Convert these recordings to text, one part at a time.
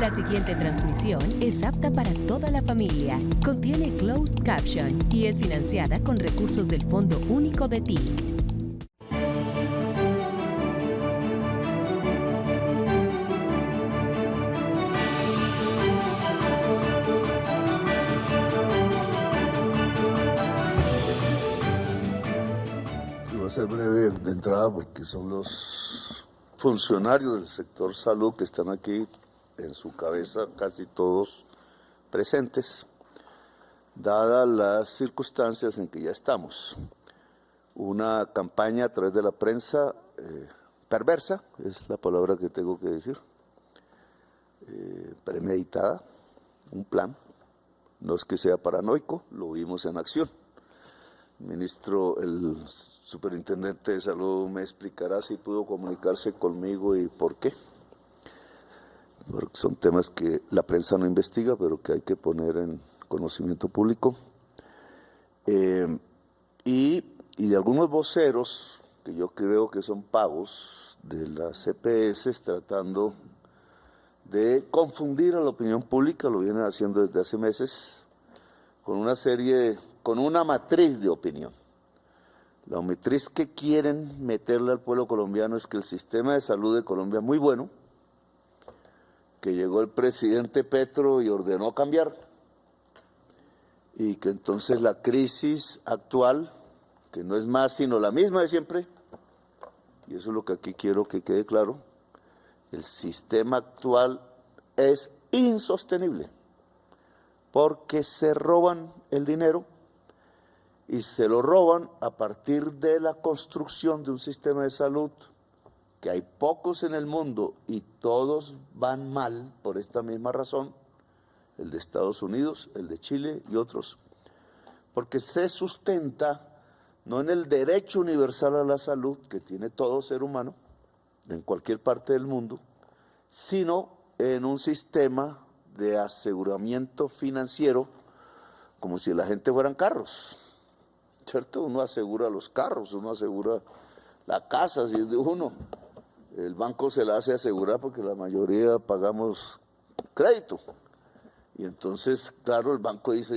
La siguiente transmisión es apta para toda la familia. Contiene closed caption y es financiada con recursos del Fondo Único de TIC. Voy a ser breve de entrada porque son los funcionarios del sector salud que están aquí en su cabeza, casi todos presentes, dadas las circunstancias en que ya estamos. Una campaña a través de la prensa perversa, es la palabra que tengo que decir, premeditada, un plan, no es que sea paranoico, lo vimos en acción. El superintendente de salud me explicará si pudo comunicarse conmigo y por qué. Porque son temas que la prensa no investiga, pero que hay que poner en conocimiento público. Y de algunos voceros, que yo creo que son pagos de las EPS, tratando de confundir a la opinión pública, lo vienen haciendo desde hace meses, con una matriz de opinión. La matriz que quieren meterle al pueblo colombiano es que el sistema de salud de Colombia es muy bueno, que llegó el presidente Petro y ordenó cambiar, y que entonces la crisis actual, que no es más sino la misma de siempre, y eso es lo que aquí quiero que quede claro, el sistema actual es insostenible, porque se roban el dinero y se lo roban a partir de la construcción de un sistema de salud que hay pocos en el mundo y todos van mal por esta misma razón, el de Estados Unidos, el de Chile y otros, porque se sustenta no en el derecho universal a la salud que tiene todo ser humano en cualquier parte del mundo, sino en un sistema de aseguramiento financiero, como si la gente fueran carros, ¿cierto? Uno asegura los carros, uno asegura la casa si es de uno, el banco se la hace asegurar porque la mayoría pagamos crédito, y entonces, claro, el banco dice,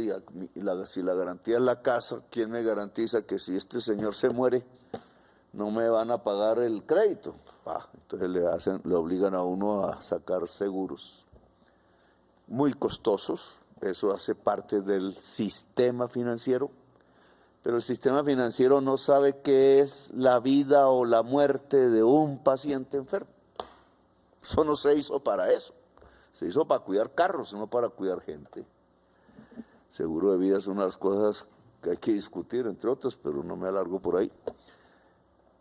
si la garantía es la casa, ¿quién me garantiza que si este señor se muere, no me van a pagar el crédito? Entonces le obligan a uno a sacar seguros muy costosos, eso hace parte del sistema financiero, pero el sistema financiero no sabe qué es la vida o la muerte de un paciente enfermo. Eso no se hizo para eso, se hizo para cuidar carros, no para cuidar gente. Seguro de vida es una de las cosas que hay que discutir, entre otras, pero no me alargo por ahí.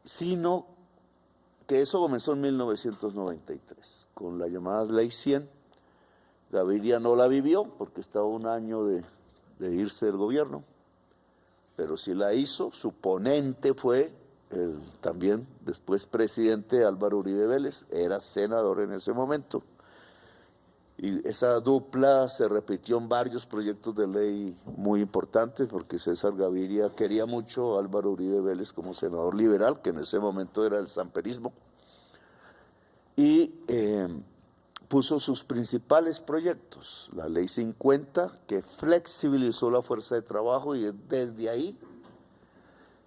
Sino que eso comenzó en 1993, con la llamada Ley 100, Gaviria no la vivió porque estaba un año de irse del gobierno, pero sí la hizo. Su ponente fue el también después presidente Álvaro Uribe Vélez, era senador en ese momento. Y esa dupla se repitió en varios proyectos de ley muy importantes porque César Gaviria quería mucho a Álvaro Uribe Vélez como senador liberal, que en ese momento era el samperismo, y puso sus principales proyectos, la Ley 50, que flexibilizó la fuerza de trabajo, y es desde ahí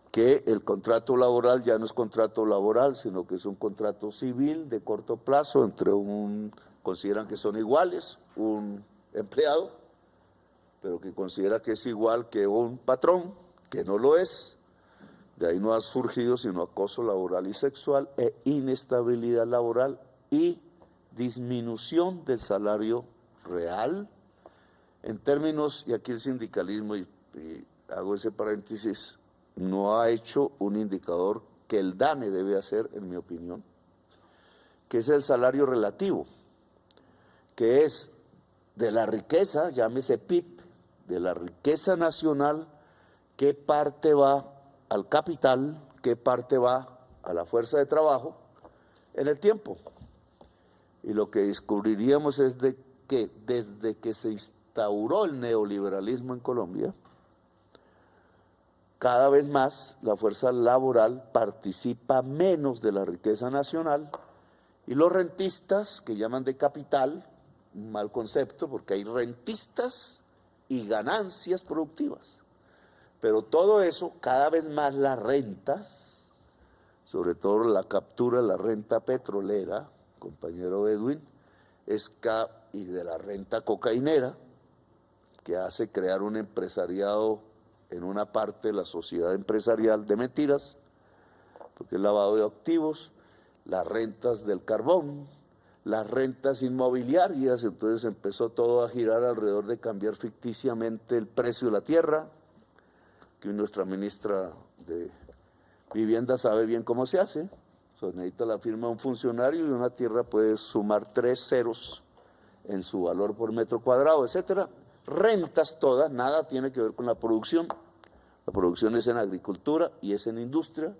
que el contrato laboral ya no es contrato laboral, sino que es un contrato civil de corto plazo entre consideran que son iguales, un empleado, pero que considera que es igual que un patrón, que no lo es. De ahí no ha surgido sino acoso laboral y sexual e inestabilidad laboral y disminución del salario real. En términos, y aquí el sindicalismo, y hago ese paréntesis, no ha hecho un indicador que el DANE debe hacer, en mi opinión, que es el salario relativo, que es de la riqueza, llámese PIB, de la riqueza nacional, qué parte va al capital, qué parte va a la fuerza de trabajo en el tiempo. Y lo que descubriríamos es de que desde que se instauró el neoliberalismo en Colombia, cada vez más la fuerza laboral participa menos de la riqueza nacional y los rentistas, que llaman de capital, un mal concepto porque hay rentistas y ganancias productivas. Pero todo eso, cada vez más las rentas, sobre todo la captura de la renta petrolera, compañero Edwin, y de la renta cocainera, que hace crear un empresariado en una parte de la sociedad empresarial de mentiras, porque es lavado de activos, las rentas del carbón, las rentas inmobiliarias, entonces empezó todo a girar alrededor de cambiar ficticiamente el precio de la tierra, que nuestra ministra de Vivienda sabe bien cómo se hace. Necesita la firma de un funcionario y una tierra puede sumar 3 ceros en su valor por metro cuadrado, etcétera. Rentas todas, nada tiene que ver con la producción. La producción es en agricultura y es en industria.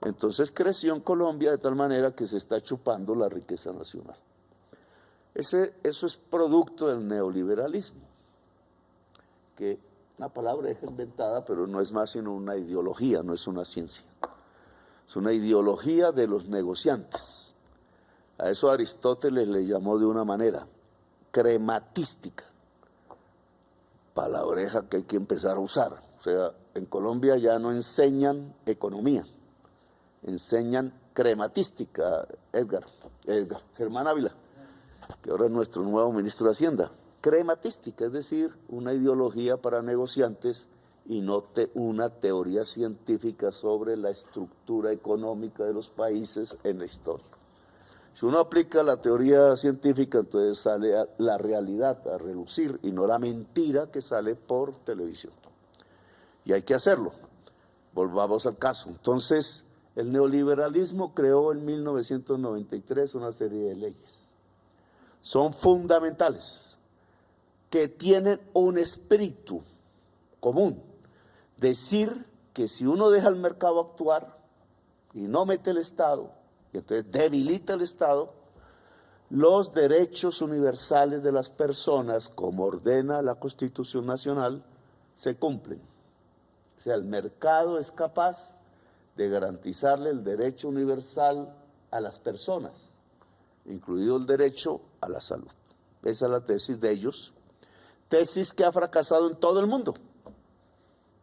Entonces creció en Colombia de tal manera que se está chupando la riqueza nacional. Eso es producto del neoliberalismo, que una palabra es inventada, pero no es más sino una ideología, no es una ciencia. Es una ideología de los negociantes. A eso Aristóteles le llamó de una manera, crematística. Palabreja que hay que empezar a usar. O sea, en Colombia ya no enseñan economía, enseñan crematística, Germán Ávila, que ahora es nuestro nuevo ministro de Hacienda. Crematística, es decir, una ideología para negociantes y no una teoría científica sobre la estructura económica de los países en la historia. Si uno aplica la teoría científica, entonces sale la realidad a relucir y no la mentira que sale por televisión. Y hay que hacerlo. Volvamos al caso. Entonces, el neoliberalismo creó en 1993 una serie de leyes. Son fundamentales, que tienen un espíritu común. Decir que si uno deja el mercado actuar y no mete el Estado, y entonces debilita el Estado, los derechos universales de las personas, como ordena la Constitución Nacional, se cumplen. O sea, el mercado es capaz de garantizarle el derecho universal a las personas, incluido el derecho a la salud. Esa es la tesis de ellos, tesis que ha fracasado en todo el mundo.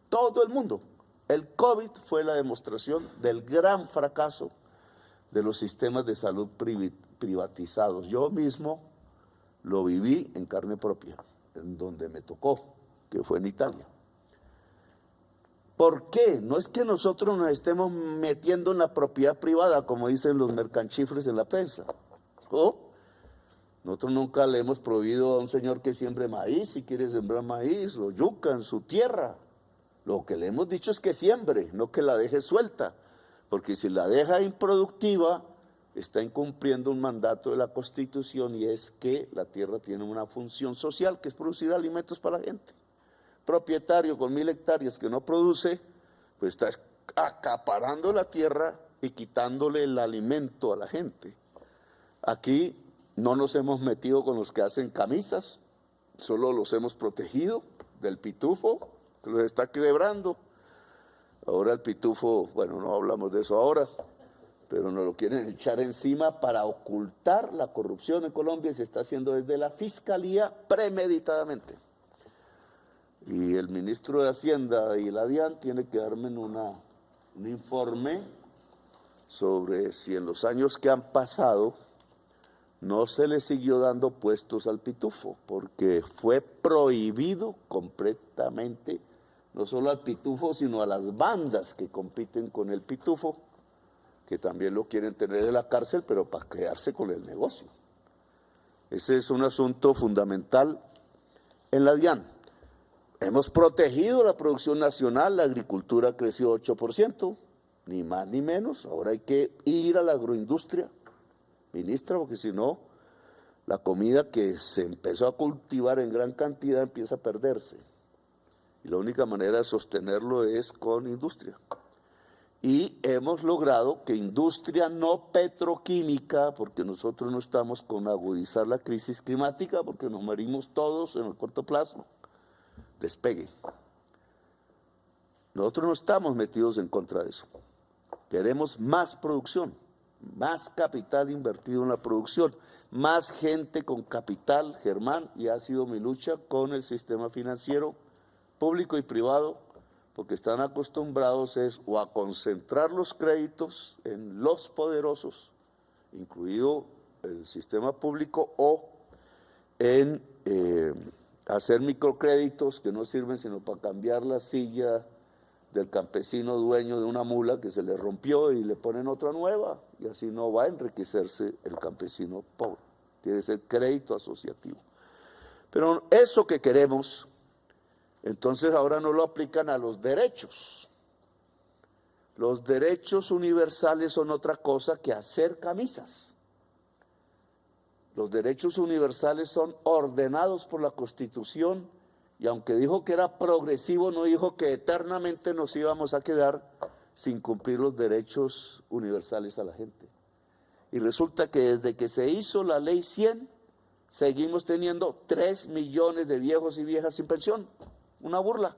Todo el mundo. El COVID fue la demostración del gran fracaso de los sistemas de salud privatizados. Yo mismo lo viví en carne propia, en donde me tocó, que fue en Italia. ¿Por qué? No es que nosotros nos estemos metiendo en la propiedad privada, como dicen los mercanchifles en la prensa. ¿Oh? Nosotros nunca le hemos prohibido a un señor que siembre maíz, si quiere sembrar maíz o yuca en su tierra. Lo que le hemos dicho es que siembre, no que la deje suelta, porque si la deja improductiva, está incumpliendo un mandato de la Constitución, y es que la tierra tiene una función social, que es producir alimentos para la gente. Propietario con 1000 hectáreas que no produce, pues está acaparando la tierra y quitándole el alimento a la gente. Aquí no nos hemos metido con los que hacen camisas, solo los hemos protegido del pitufo, que los está quebrando. Ahora el pitufo, bueno, no hablamos de eso ahora, pero nos lo quieren echar encima para ocultar la corrupción en Colombia, y se está haciendo desde la Fiscalía premeditadamente. Y el ministro de Hacienda y la DIAN tiene que darme un informe sobre si en los años que han pasado no se le siguió dando puestos al pitufo, porque fue prohibido completamente, no solo al pitufo, sino a las bandas que compiten con el pitufo, que también lo quieren tener en la cárcel, pero para quedarse con el negocio. Ese es un asunto fundamental en la DIAN. Hemos protegido la producción nacional, la agricultura creció 8%, ni más ni menos. Ahora hay que ir a la agroindustria, ministra, porque si no, la comida que se empezó a cultivar en gran cantidad empieza a perderse. Y la única manera de sostenerlo es con industria. Y hemos logrado que industria no petroquímica, porque nosotros no estamos con agudizar la crisis climática, porque nos morimos todos en el corto plazo, despegue. Nosotros no estamos metidos en contra de eso. Queremos más producción, más capital invertido en la producción, más gente con capital, Germán, y ha sido mi lucha con el sistema financiero público y privado, porque están acostumbrados o a concentrar los créditos en los poderosos, incluido el sistema público, o en hacer microcréditos que no sirven sino para cambiar la silla del campesino dueño de una mula que se le rompió y le ponen otra nueva, y así no va a enriquecerse el campesino pobre. Tiene que ser crédito asociativo. Pero eso que queremos, entonces ahora no lo aplican a los derechos. Los derechos universales son otra cosa que hacer camisas. Los derechos universales son ordenados por la Constitución, y aunque dijo que era progresivo, no dijo que eternamente nos íbamos a quedar sin cumplir los derechos universales a la gente. Y resulta que desde que se hizo la Ley 100, seguimos teniendo 3 millones de viejos y viejas sin pensión. Una burla.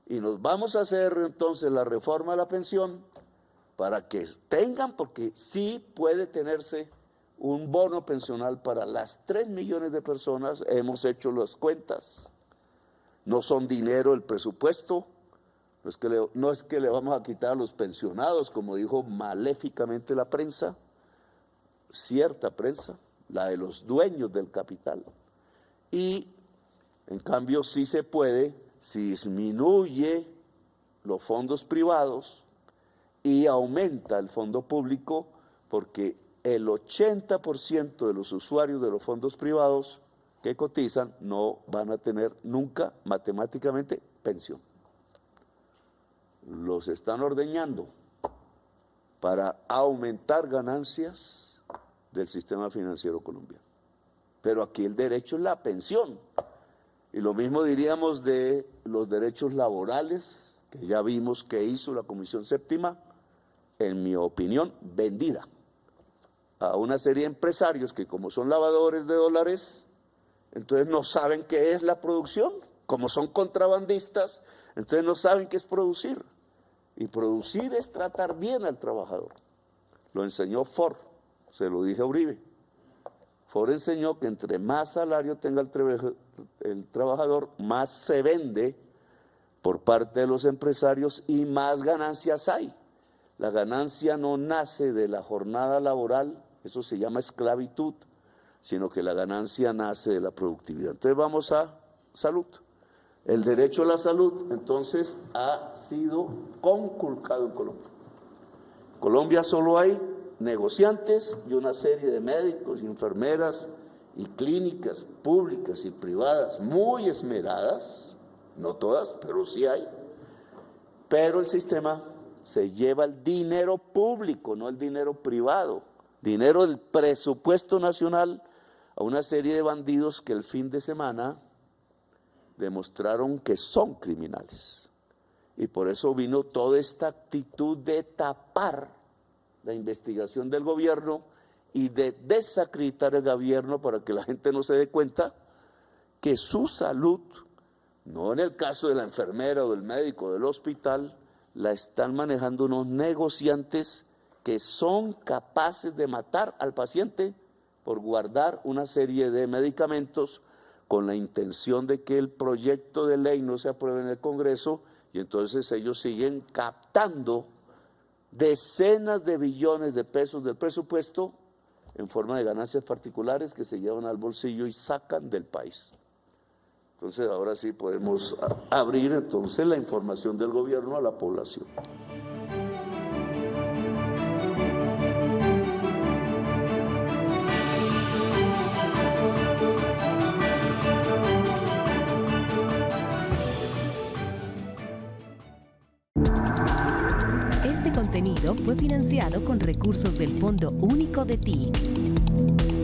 Y nos vamos a hacer entonces la reforma de la pensión para que tengan, porque sí puede tenerse un bono pensional para las 3 millones de personas. Hemos hecho las cuentas. No son dinero el presupuesto, no es que le vamos a quitar a los pensionados, como dijo maléficamente la prensa, cierta prensa, la de los dueños del capital. Y en cambio sí se puede, si disminuye los fondos privados y aumenta el fondo público, porque el 80% de los usuarios de los fondos privados que cotizan no van a tener nunca matemáticamente pensión. Los están ordeñando para aumentar ganancias del sistema financiero colombiano. Pero aquí el derecho es la pensión. Y lo mismo diríamos de los derechos laborales, que ya vimos que hizo la Comisión Séptima, en mi opinión, vendida a una serie de empresarios que, como son lavadores de dólares, entonces no saben qué es la producción. Como son contrabandistas, entonces no saben qué es producir. Y producir es tratar bien al trabajador. Lo enseñó Ford, se lo dije a Uribe. Ford enseñó que entre más salario tenga el trabajador, más se vende por parte de los empresarios y más ganancias hay. La ganancia no nace de la jornada laboral, eso se llama esclavitud, sino que la ganancia nace de la productividad. Entonces vamos a salud. El derecho a la salud, entonces, ha sido conculcado en Colombia. En Colombia solo hay negociantes y una serie de médicos y enfermeras y clínicas públicas y privadas muy esmeradas, no todas, pero sí hay. Pero el sistema se lleva el dinero público, no el dinero privado, dinero del presupuesto nacional, a una serie de bandidos que el fin de semana demostraron que son criminales. Y por eso vino toda esta actitud de tapar la investigación del gobierno y de desacreditar el gobierno para que la gente no se dé cuenta que su salud, no en el caso de la enfermera o del médico o del hospital, la están manejando unos negociantes que son capaces de matar al paciente por guardar una serie de medicamentos con la intención de que el proyecto de ley no se apruebe en el Congreso, y entonces ellos siguen captando decenas de billones de pesos del presupuesto en forma de ganancias particulares que se llevan al bolsillo y sacan del país. Entonces ahora sí podemos abrir entonces la información del gobierno a la población. Este contenido fue financiado con recursos del Fondo Único de TIC.